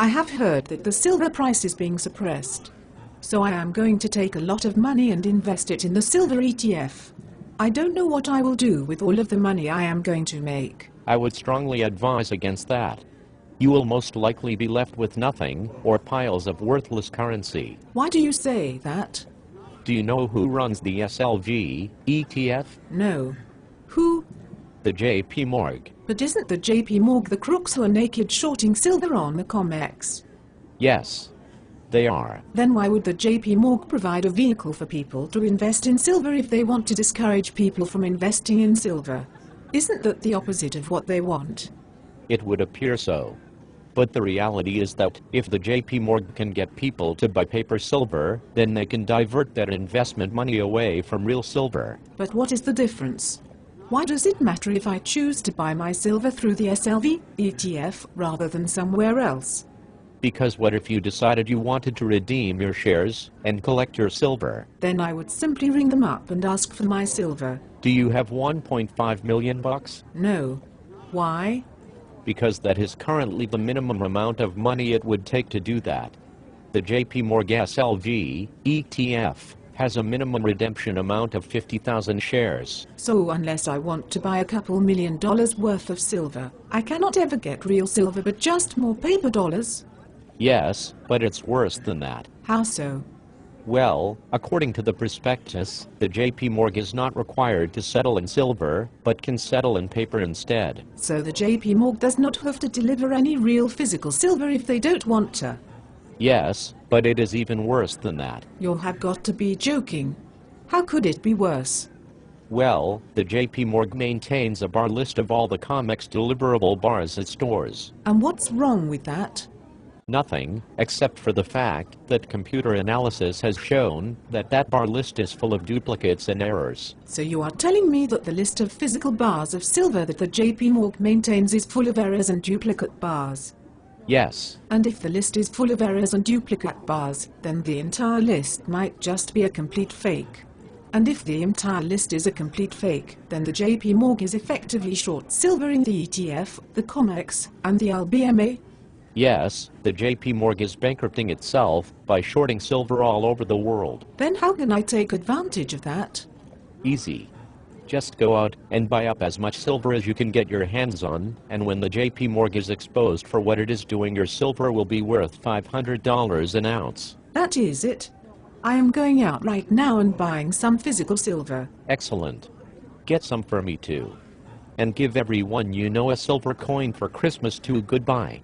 I have heard that the silver price is being suppressed. So I am going to take a lot of money and invest it in the silver ETF. I don't know what I will do with all of the money I am going to make. I would strongly advise against that. You will most likely be left with nothing, or piles of worthless currency. Why do you say that? Do you know who runs the SLV ETF? No. Who? The JP Morgan. But isn't the JP Morgan the crooks who are naked shorting silver on the COMEX? Yes, they are. Then why would the JP Morgan provide a vehicle for people to invest in silver if they want to discourage people from investing in silver? Isn't that the opposite of what they want? It would appear so. But the reality is that if the JP Morgan can get people to buy paper silver, then they can divert that investment money away from real silver. But what is the difference? Why does it matter if I choose to buy my silver through the SLV ETF rather than somewhere else? Because what if you decided you wanted to redeem your shares and collect your silver? Then I would simply ring them up and ask for my silver. Do you have 1.5 million bucks? No. Why? Because that is currently the minimum amount of money it would take to do that. The JP Morgan SLV ETF has a minimum redemption amount of 50,000 shares. So unless I want to buy a couple $1 million worth of silver, I cannot ever get real silver but just more paper dollars? Yes, but it's worse than that. How so? Well, according to the prospectus, the JP Morgan is not required to settle in silver, but can settle in paper instead. So the JP Morgan does not have to deliver any real physical silver if they don't want to? Yes, but it is even worse than that. You have got to be joking. How could it be worse? Well, the JP Morgan maintains a bar list of all the COMEX deliverable bars it stores. And what's wrong with that? Nothing, except for the fact that computer analysis has shown that that bar list is full of duplicates and errors. So you are telling me that the list of physical bars of silver that the JP Morgan maintains is full of errors and duplicate bars? Yes. And if the list is full of errors and duplicate bars, then the entire list might just be a complete fake. And if the entire list is a complete fake, then the JP Morgan is effectively short silver in the ETF, the COMEX, and the LBMA? Yes, the JP Morgan is bankrupting itself by shorting silver all over the world. Then how can I take advantage of that? Easy. Just go out and buy up as much silver as you can get your hands on, and when the JP Morgan is exposed for what it is doing, your silver will be worth $500 an ounce. That is it. I am going out right now and buying some physical silver. Excellent. Get some for me too. And give everyone you know a silver coin for Christmas too. Goodbye.